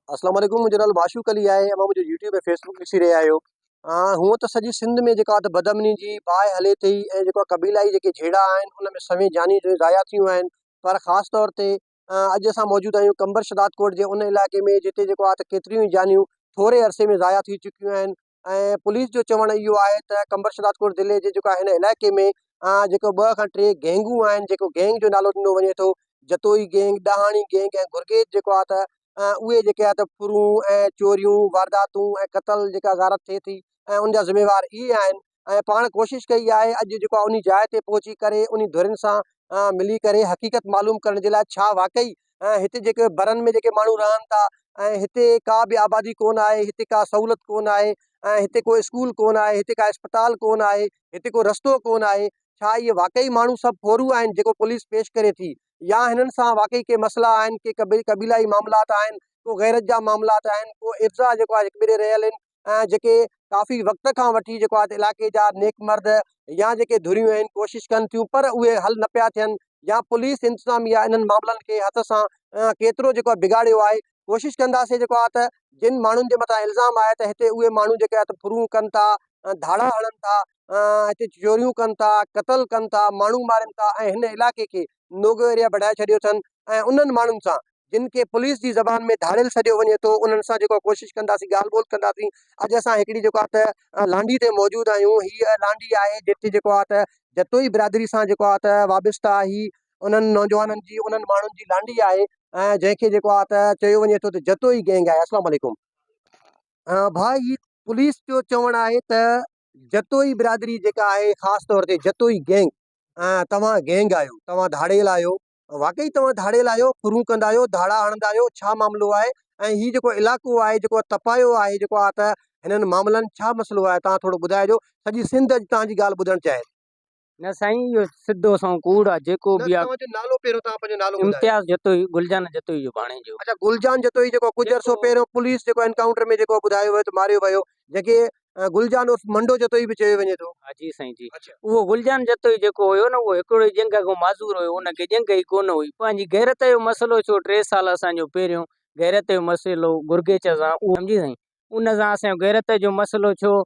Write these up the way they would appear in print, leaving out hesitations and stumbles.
अस्सलाम वालेकुम मुंहिंजो नालो माशूक अली आहे ऐं मां मुंहिंजो यूट्यूब ऐं फेसबुक ॾिसी रहिया आहियो। हूअं त सॼी सिंध में जेका त बदअमनी जी बाहि हले थी ऐं जेको क़बीलाई जेके झेड़ा आहिनि उन में सवें जानी ज़ाया थियूं आहिनि। पर ख़ासि तौर ते अॼु असां मौजूदु आहियूं कंबर शदात कोट जे उन इलाइक़े में जिते जेको आहे त केतिरियूं ई जानियूं थोरे अरसे में ज़ाया थी चुकियूं आहिनि। ऐं पुलिस जो चवणु इहो आहे त कंबर शदात कोट ज़िले जे जेको आहे हिन इलाइक़े में जेको 2 खां 3 गैंगूं आहिनि, जेको गैंग जो नालो ॾिनो वञे थो जतोई गैंग, ॾहाणी गैंग ऐं गुरगेज जेको आहे त उहे जेके आहे त फुरूं ऐं चोरियूं वारदातूं ऐं क़तल जेका गारत थिए थी ऐं उन जा ज़िम्मेवार इहे आहिनि। ऐं पाण कोशिशि कई आहे अॼु जेको आहे उन जाइ ते पहुची करे उन धुरियुनि सां मिली करे हक़ीक़त मालूम करण जे लाइ छा वाकई हिते जेके बरनि में जेके माण्हू रहनि था ऐं हिते का बि आबादी कोन आहे, हिते का सहूलियत कोन आहे ऐं हिते को स्कूल कोन आहे, हिते का अस्पताल कोन आहे, हिते को रस्तो कोन आहे। छा इहे वाकई माण्हू सभु फोरू आहिनि जेको पुलिस पेश करे थी, या हिननि सां वाकई के मसइला आहिनि, के क़बीलाई मामलात आहिनि, को गैरत जा मामलात आहिनि, को इर्ज़ा जेको आहे हिक ॿिए रहियल आहिनि ऐं जेके काफ़ी वक़्त खां वठी जेको आहे इलाइक़े जा नेक मर्द या जेके धुरियूं आहिनि कोशिशि कनि थियूं पर उहे हल न पिया थियनि, या पुलिस इंतिज़ामिया इन्हनि मामलनि खे हथ सां केतिरो जेको आहे बिगाड़ियो आहे। कोशिशि कंदासीं जेको आहे त जिन माण्हुनि जे मथां इल्ज़ाम आहे त हिते उहे माण्हू जेके आहे त फुरूं कनि था, धाड़ा हणनि था, हिते चोरियूं कनि था, क़तल कनि था, माण्हू मारनि था ऐं हिन इलाइक़े खे नोगो एरिया बढ़ाए छॾियो अथनि। ऐं उन्हनि माण्हुनि सां जिन खे पुलिस जी ज़बान में धाड़ियल सॼो वञे थो उन्हनि सां जेको कोशिशि कंदासीं, ॻाल्हि ॿोल कंदासीं। अॼु असां हिकिड़ी जेको आहे त लांडी ते मौजूदु आहियूं। हीअ लांडी आहे जिते जेको आहे त जतोई बिरादरी सां जेको आहे त वाबिस्ता ही उन्हनि नौजवाननि जी, उन्हनि माण्हुनि जी लांडी आहे ऐं जंहिंखे जेको आहे त चयो वञे थो त जतोई गैंग आहे। अस्सलाम वालेकुम भाई, ही पुलिस जो चवणु आहे त जतोई बिरादरी जेका आहे ख़ासि तौर ते जतोई गैंग, तव्हां गैंग आहियो, तव्हां धाड़ेल आहियो, वाकई तव्हां धाड़ेल आहियो, फुरूं कंदा आहियो, धाड़ा हणंदा आहियो, छा मामिलो आहे? ऐं हीउ जेको इलाइक़ो आहे जेको तपायो आहे जेको आहे त हिननि मामलनि छा मसइलो आहे, तव्हां थोरो ॿुधाइजो। सॼी सिंध अॼु तव्हांजी ॻाल्हि ॿुधणु चाहे। न साईं, इहो सिधो सौ कूड़ आहे। जेको बि आहे तव्हांजो नालो पहिरियों तव्हां पंहिंजो नालो ॿुधायो। इम्तियाज़ जतोई, गुलजान जतोई जो भाणे जो। अच्छा, गुलजान जतोई जेको कुझु अर्सो पहिरियों पुलिस जेको एनकाउंटर में जेको ॿुधायो वियो त मारियो वियो, जेके गुलजान उर्फ मंडो जतोई बि चयो वञे थो। हा जी साईं जी। अच्छा, उहो गुलजान जतोई जेको हुयो न, उहो हिकिड़ो ई जंग खां माज़ूर हुयो, उनखे जंग ई कोन हुई। पंहिंजी गैरत जो मसइलो छो 3 साल असांजो पहिरियों गैरत जो मसइलो गुरगेच सां, उहो सम्झी साईं, उन सां असांजो गैरत जो मसइलो छो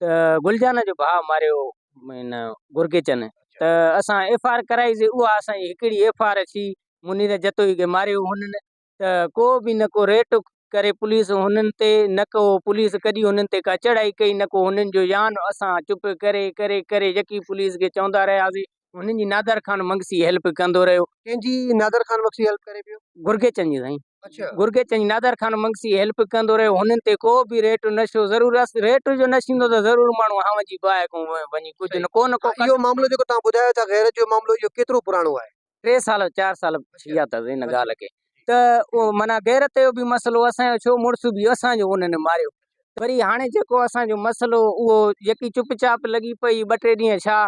त गुलजान जो भाउ मारियो हिन गुरगेचन, त असां FR कराईसीं। उहा असांजी हिकिड़ी FR अची मुनीर जतोई खे मारियो हुननि, त को बि न को रेट करे पुलिस हुननि ते, न को पुलिस कॾहिं हुननि ते का चढ़ाई कई, न को हुननि जो यान। असां चुप करे करे करे यकी पुलिस खे चवंदा रहियासीं। हुननि जी नादर ख़ान मंगसी हेल्प कंदो रहियो। कंहिंजी नादर ख़ान बख्शी हेल्प करे पियो? गुरगेचन जी साईं। अच्छा, गुरगेचन जी नादर ख़ान मंगसी हेल्प कंदो रहियो। हुननि ते को बि रेट न छो, ज़रूरत रेट जो न थींदो त ज़रूर माण्हू हाव जी बाहि को वञी कुझु न को इहो मामलो जेको तव्हां ॿुधायो था गैरत जो मामलो, इहो केतिरो पुराणो आहे? 3 साल 4 साल थी विया अथसि हिन ॻाल्हि खे। त उहो माना गैरत जो बि मसइलो असांजो छो, मुड़ुसु बि असांजो उन्हनि मारियो। वरी हाणे जेको असांजो मसइलो उहो यकी चुपचाप लॻी पई 2-3 ॾींहं छा,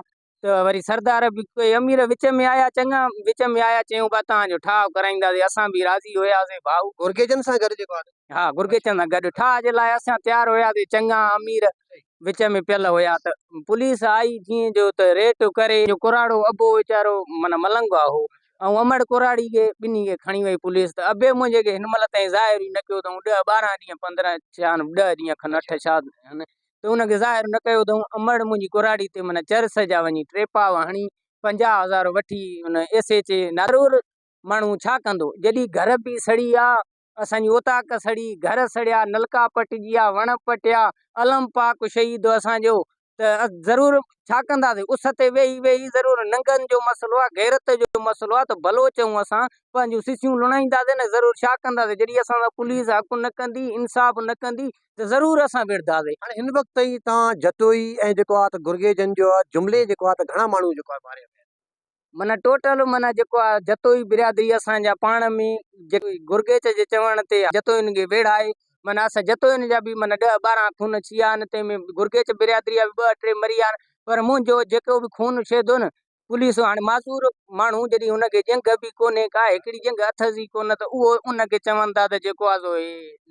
त वरी सरदार बि कोई अमीर विच में आया, चङा विच में आया, चयूं बा तव्हांजो ठाह कराईंदासीं। असां बि राज़ी हुयासीं भाऊ, गुरगेजन सां गॾु जेको आहे। हा गुरगेचन सां गॾु ठाह जे लाइ असां तयारु हुयासीं। चङा अमीर विच में पियल हुया, त पुलिस आई जीअं जो त रेट करे जो कुराड़ो अबो वीचारो माना मलंग आहे हो, ऐं अमड़ कुराड़ी खे ॿिन्ही खे खणी वई पुलिस। त अबे मुंहिंजे खे हिन महिल ताईं ज़ाहिर ई न कयो अथऊं, 10-12 ॾींहं 15 छा 10 ॾींहं खनि 8 छा त हुनखे ज़ाहिर न कयो अथऊं। अमड़ मुंहिंजी कुराड़ी ते माना चर्स जा वञी ट्रेपाव हणी 50,000 वठी हुन SH ज़रूर माण्हू छा कंदो, जॾहिं घर बि सड़ी आहे, असांजी ओताक सड़ी, घर सड़िया, नलका पटिजी, वण पटिया, अलम पाक शहीद असांजो, त ज़रूर छा कंदासीं। उस ते वेही वेही ज़रूर नंगनि जो मसइलो आहे, गैरत जो मसइलो आहे, त भलो चऊं असां पंहिंजूं सिसियूं लुणाईंदासीं न, ज़रूर छा कंदासीं। जॾहिं असां पुलिस हक़ न कंदी, इंसाफ़ न कंदी, त ज़रूर असां विढ़ंदासीं। हाणे हिन वक़्त ताईं तव्हां जतोई ऐं जेको आहे त गुरगेजन जो जुमिले जेको आहे त घणा माण्हू जेको आहे मारिया विया? माना टोटल माना जेको आहे जतोई बिरादरी असांजा पाण में जेको गुरगेच जे चवण ते जतोइनि खे वेढ़ाए, माना असां जतोइनि जा बि माना 10-12 खून थी विया आहिनि। तंहिंमें गुरगेच बिरादरी जा बि 2-3 मरी विया आहिनि। पर मुंहिंजो जेको बि खून थिए थो न, पुलिस हाणे माज़ूर माण्हू जॾहिं हुनखे जंग बि कोन्हे का, हिकिड़ी जंग अथसि ई कोन, त उहो उनखे चवनि था त जेको आहे सो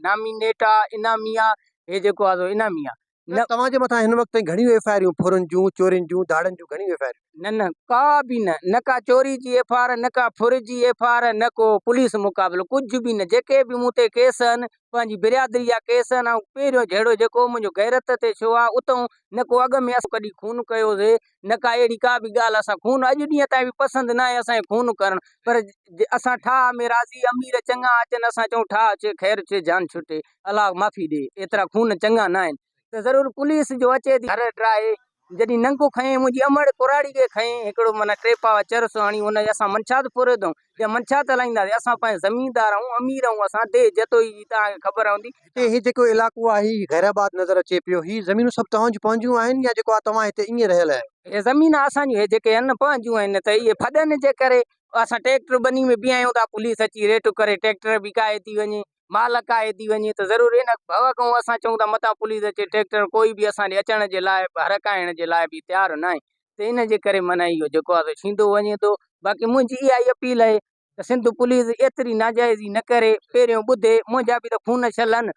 नामीनेट आहे, इनामी आहे, हे जेको आहे सो इनामी आहे। न तव्हांजे मथां हिन वक़्तु ताईं घणियूं FIR फुरनि जूं चोरियुनि जूं दाड़नि जूं घणियूं FIR? न का भी न का चोरी जी FIR न का फुर जी FIR न को पुलिस मुक़ाबिलो कुछ भी न जेके भी मूं ते केस आहिनि पंहिंजी बिरादरी जा केस आहिनि ऐं पहिरियों जहिड़ो जेको मुंहिंजो गैरत ते छो आहे उतां न को अॻ में असां कॾहिं खून कयोसीं न का अहिड़ी का बि ॻाल्हि असां खून अॼु ॾींहं ताईं बि पसंदि न आहे असांखे खून करणु पर असां ठाह में राज़ी अमीर चङा अचनि असां चऊं ठाह अचे ख़ैर अचे जान छुटे अलाह माफ़ी ॾे एतिरा खून चङा न आहिनि त ज़रूरु पुलिस जो अचे थी घर ड्राए जॾहिं नंगो खयईं मुंहिंजी अमड़ कुराड़ी खे खयईं हिकिड़ो माना 3 पाव चरस हणी हुन असां मंछात पुरे अथऊं या मंछात हलाईंदासीं असां पंहिंजे ज़मीनदार आहियूं अमीर आहियूं असां दे जतोई जी तव्हांखे ख़बर हूंदी ही जेको इलाइक़ो आहे ही ख़ैराबाद नज़र अचे पियो ही ज़मीनूं सभु तव्हांजूं पंहिंजूं आहिनि या जेको आहे तव्हां हिते ईअं रहियल आहियो? हे ज़मीन असांजूं हे जेके आहिनि न पंहिंजूं आहिनि त इहे फॾनि जे करे असां ट्रैक्टर ॿनी में बीहायूं था पुलिस अची रेट करे ट्रैक्टर बिकाए थी वञे माल काए थी वञे त ज़रूरु इन भवक ऐं असां चऊं था मथां पुलिस अचे ट्रैक्टर कोई बि असां ॾे अचण जे लाइ हरकाइण जे लाइ बि तयारु न आहे त इन जे करे माना इहो जेको आहे थींदो वञे थो बाक़ी मुंहिंजी इहा ई अपील आहे त सिंध पुलिस एतिरी नाजाइज़ी न करे पहिरियों ॿुधे मुंहिंजा बि त खून छलनि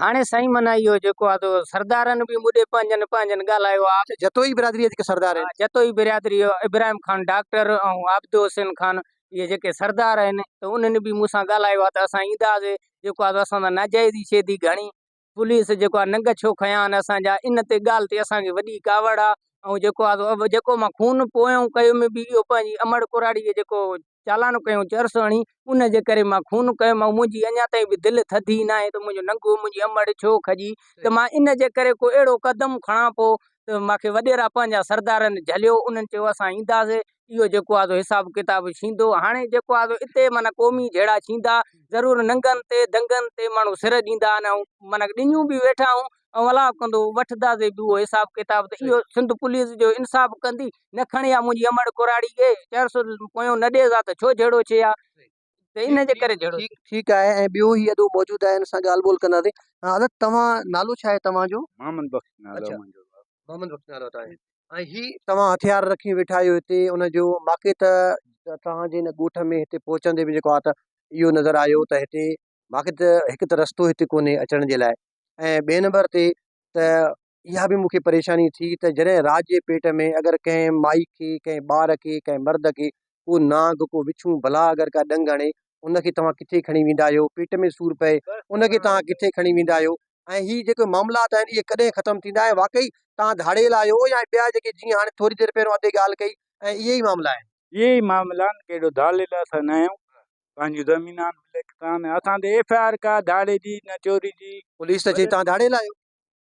हाणे साईं माना इहो जेको आहे त सरदारनि बि मुॾे पंहिंजनि ॻाल्हायो आहे जतोई बिरादरीअ जेके सरदार आहिनि जतोई बिरादरी इब्राहिम ख़ान डॉक्टर ऐं आबिदो हुसैन ख़ान इहे जेके सरदार आहिनि त उन्हनि बि मूंसां ॻाल्हायो आहे त असां ईंदासीं जेको आहे असां नाजाइज़ी थिए थी घणी पुलिस जेको आहे नंग छो खयां आहिनि असांजा इन ते ॻाल्हि ते असांखे वॾी कावड़ आहे ऐं जेको आहे जेको मां खून पोयों कयो में बि इहो पंहिंजी अमड़ कुराड़ी जेको चालान कयूं चरस हणी उन जे करे मां खून कयो मुंहिंजी अञा ताईं बि दिलि थधी न आहे त मुंहिंजो नंगो मुंहिंजी अमड़ छो खजी त मां इन जे करे को अहिड़ो क़दम खणां पोइ त मूंखे वॾेरा पंहिंजा सरदारनि झलियो उन्हनि चयो असां ईंदासीं इहो जेको आहे हिसाब किताब थींदो हाणे जेको आहे हिते माना क़ौमी जहिड़ा थींदा ज़रूरु नंगनि ते दंगनि ते माण्हू सिर ॾींदा आहिनि ऐं माना ॾिनियूं बि वेठा आहियूं ऐं अलाह कंदो वठंदासीं बि उहो हिसाब किताब त इहो सिंध पुलिस जो इंसाफ़ कंदी न खणी आहे मुंहिंजी अमड़ कुराड़ी खे 400 पोयों न ॾिएसि त छो जहिड़ो थिए आहे त इन जे करे जहिड़ो ठीकु आहे ऐं ॿियो ही अॾो मौजूदु आहे हिन सां ॻाल्हि ॿोल कंदासीं हालत तव्हां नालो छा आहे तव्हांजो? मोहम्मद बख्श नालो अच्छा। मुंहिंजो मोहम्मद बख्श नालो तव्हांजो ऐं ही तव्हां हथियार रखी वेठा आहियो हिते उनजो मूंखे त तव्हांजे हिन ॻोठ में हिते पहुचंदे बि जेको आहे त इहो नज़र आयो त हिते मूंखे त हिकु त रस्तो हिते कोन्हे अचण जे लाइ ऐं ॿिए नंबर ते त इहा बि मूंखे परेशानी थी त जॾहिं रात जे पेट में अगरि कंहिं माई खे कंहिं ॿार खे कंहिं मर्द खे को नांग को विछूं भला अगरि का ॾंग हणे उनखे तव्हां किथे खणी वेंदा आहियो पेट में सूरु पए उनखे तव्हां किथे खणी वेंदा आहियो ऐं ही जेके मामलात आहिनि इहे कॾहिं ख़तमु थींदा ऐं वाकई तव्हां धाड़ेल आहियो या ॿिया जेके जीअं हाणे थोरी देरि पहिरियों अधे ॻाल्हि कई ऐं इहे ई मामला आहिनि? इहे ई मामला आहिनि कहिड़ो धाड़ेल असां न आहियूं पंहिंजूं ज़मीनान कान असां ते FIR का धाड़े जी न चोरी जी पुलिस त चई तव्हां धाड़ेल आहियो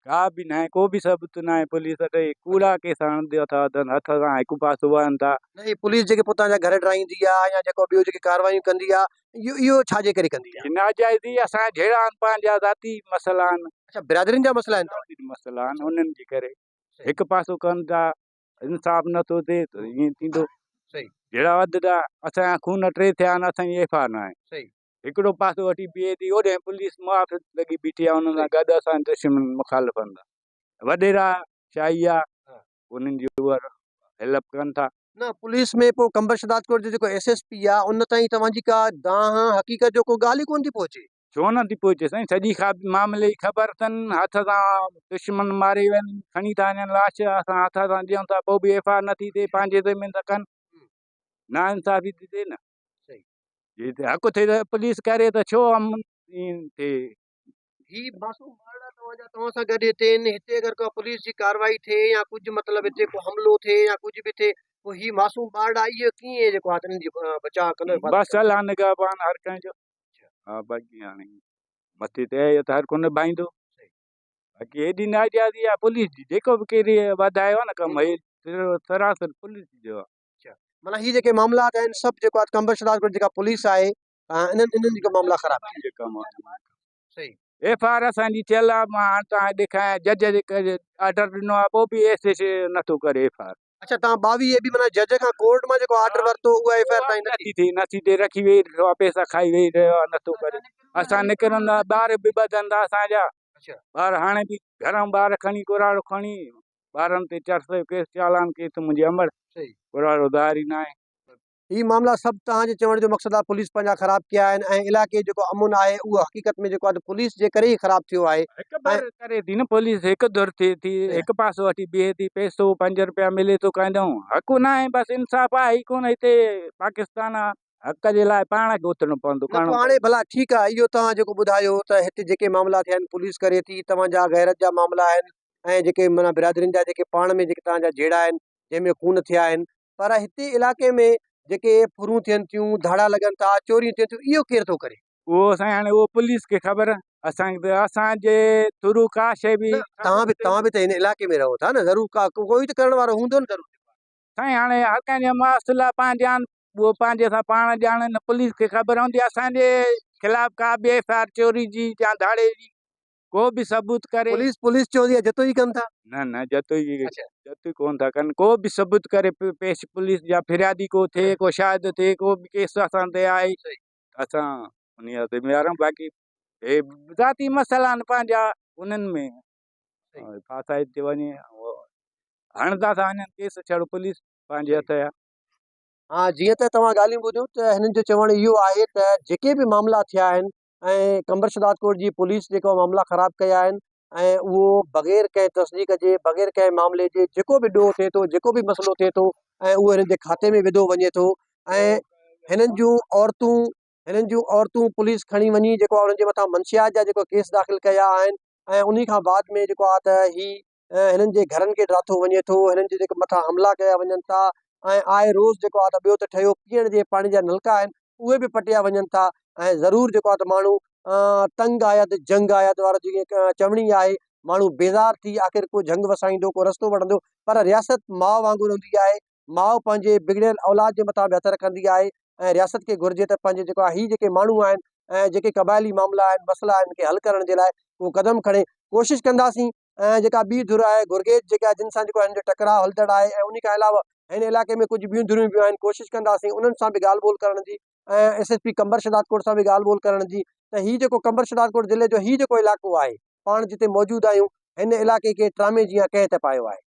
का बि न आहे को बि सबूत न आहे पुलिस ते कूड़ा केस हणंदा था हथ सां हिकु पासो वहनि था न ही पुलिस जेके पोइ तव्हांजा घर ड्राईंदी आहे या जेको ॿियो जेके कार्रवाइयूं कंदी आहे इहो छाजे करे कंदी आहे? नाजाइज़ी असां जहिड़ा आहिनि पंहिंजा ज़ाती मसइला आहिनि अच्छा बिरादरियुनि जा मसइला आहिनि मसइला आहिनि उन्हनि जे करे हिकु पासो कनि था इंसाफ़ नथो थिए त ईअं थींदो सही जहिड़ा वधंदा असांजा खून 3 थिया आहिनि असांजी FIR न आहे सही हिकिड़ो पासो वठी बीहे थी ओॾे पुलिस मुआफ़ लॻी बीठी आहे हुन सां गॾु असां दुश्मन मुखालिफ़नि सां वॾेरा शाही आहे उन्हनि जी उहा हेल्प कनि था न पुलिस में पोइ कंबर शदादकोट जो जेको SSP आहे उन ताईं तव्हांजी का दाह हक़ीक़त जो को ॻाल्हि ई कोन थी पहुचे? छो न थी पहुचे साईं सॼी मामले जी ख़बर अथनि हथ सां दुश्मन मारे वञनि खणी था वञनि लाश असां हथ सां ॾियूं था पोइ बि FIR नथी थिए पंहिंजे ज़मीन था कनि ना इंसाफ़ी थी थिए न सही हक़ थिए त पुलिस करे त छो ईअं थिए ही मासूम ॿार तव्हां सां गॾु हिते आहिनि हिते अगरि को पुलिस जी कार्रवाई थिए या कुझु मतिलबु हिते को हमिलो थिए या कुझु बि थिए पोइ ही मासूम ॿार आहे इहो कीअं जेको आहे हिननि जी बचाव कंदो बसि अलाह निगहबान हर कंहिंजो हा बाक़ी हाणे मथे ते आहे त हर को निभाईंदो बाक़ी हेॾी नाजाइज़ी आहे पुलिस जी जेको बि केरु वधायो आहे न कमु हे सरासर पुलिस जो आहे माना ही जेके मामलात आहिनि सभु जेको आहे कंबर शदादकोट जेका पुलिस आहे इन्हनि जेका मामला ख़राब आहिनि सही FIR असांजी थियल आहे मां हाणे तव्हां ॾेखारियां जज जे ऑर्डर ॾिनो आहे पोइ बि SS नथो करे FIR अच्छा तव्हां 22 बि माना जज खां कोर्ट मां जेको ऑर्डर वरितो उहा FIR ताईं नथी थिए रखी वेही रहियो आहे पैसा खाई वेही रहियो आहे नथो करे असां निकिरंदा ॿार बि ॿधंदा असांजा ॿार हाणे बि घरां ॿार खणी कुराड़ो खणी ॿारनि ते 400 केस चालान केस मुंहिंजी अमड़ कुराड़ो धारी न आहे ही मामला सभु तव्हांजे चवण जो मक़सदु आहे पुलिस पंहिंजा ख़राबु कया आहिनि ऐं इलाइक़े जेको अमुन आहे उहो हक़ीक़त में जेको आहे पुलिस जे करे ई ख़राबु थियो आहे। हिकु बार करे थी न पुलिस, हिकु धुर थिए थी, हिकु पासो वठी बीहे थी, पैसो 5 रुपया मिले थो कंदऊं, हक़ु न आहे, बसि इंसाफ़ आहे ई कोन हिते पाकिस्तान आहे, हक़ जे लाइ पाण खे उथणो पवंदो। न पोइ हाणे भला ठीकु आहे, इहो तव्हां जेको ॿुधायो त हिते जेके मामला थिया आहिनि पुलिस करे थी, तव्हांजा गैरत जा मामला आहिनि ऐं जेके माना बिरादरियुनि जा जेके पाण में जेके तव्हांजा जहिड़ा आहिनि जंहिंमें खून थिया आहिनि, पर हिते इलाइक़े में जेके फुरूं थियनि थियूं, धाड़ा लॻनि था, चोरियूं थियनि थियूं, इहो केरु थो करे? उहो साईं हाणे उहो पुलिस खे ख़बर, असांजे थ्रू का शइ बि तव्हां बि त हिन इलाइक़े में रहो था न, ज़रूरु कोई त करण वारो हूंदो न ज़रूरु। साईं हाणे हर कंहिंजा मसइला पंहिंजा आहिनि, उहो पंहिंजे सां पाण ॼाणनि, पुलिस खे ख़बर हूंदी असांजे ख़िलाफ़ का बि FIR चोरी जी या धाड़े जी को बि सबूत करे। पुलिस चवंदी आहे जतो ई कनि था। न जतोई कोन था कनि, को बि सबूत करे पेश पुलिस जा फिरियादी को थिए, को शायदि थिए, को बि केस असां ते आहे, असां उन ज़िम्मेवार आहियूं। बाक़ी हे ज़ाती मसइला आहिनि पंहिंजा, उन्हनि में फासाए थी वञे, हणंदा था वञनि केस, छड़ो पुलिस पंहिंजे हथ जा। हा, जीअं त तव्हां ॻाल्हियूं ॿुधियूं त हिननि जो चवणु इहो आहे त जेके बि मामला थिया आहिनि ऐं कंबर शदात कोट जी पुलिस जेको मामला ख़राबु कया आहिनि ऐं उहो बग़ैर कंहिं तस्दीक जे, बग़ैर कंहिं मामले जे जेको बि ॾोह थिए थो, जेको बि मसइलो थिए थो ऐं उहो हिननि जे खाते में विधो वञे थो ऐं हिननि जूं औरतूं पुलिस खणी वञी जेको आहे उन्हनि जे मथां मंशियात जा जेको केस दाख़िल कया आहिनि ऐं उन खां बाद में जेको आहे त हिननि जे घरनि खे ड्राथो वञे थो, हिननि जे जेके मथां हमला कया वञनि था ऐं आए रोज़ जेको आहे त ॿियो त ठहियो पीअण जे पाणी जा नलका आहिनि उहे बि पटिया वञनि था ऐं ज़रूरु जेको आहे त माण्हू तंग आया त जंग आया वारो जीअं चवणी आहे, माण्हू बेज़ार थी आख़िर को जंग वसाईंदो, को रस्तो वठंदो, पर रियासत माउ वांगुरु हूंदी आहे। माउ पंहिंजे बिगड़ियल औलाद जे मथां बि हथ रखंदी आहे ऐं रियासत खे घुरिजे त पंहिंजे जेको आहे ही जेके माण्हू आहिनि ऐं जेके क़बाइली मामला आहिनि, मसइला आहिनि, खे हल करण जे लाइ उहो क़दम खणे। कोशिशि कंदासीं ऐं जेका ॿी धुर आहे गुरगेज जेका जिन सां जेको हिन जो टकराव हलंदड़ आहे ऐं उन खां अलावा हिन इलाइक़े में कुझु ॿियूं धुरियूं बि आहिनि, कोशिशि कंदासीं उन्हनि सां बि ॻाल्हि ॿोल करण जी ऐं SSP कंबर शदात कोट सां बि ॻाल्हि ॿोल करण जी त हीउ जेको कंबर शदात कोट ज़िले जो हीउ जेको इलाइक़ो आहे पाण जिते मौजूदु आहियूं, हिन इलाइक़े खे ट्रामे जी कंहिं ते पायो आहे।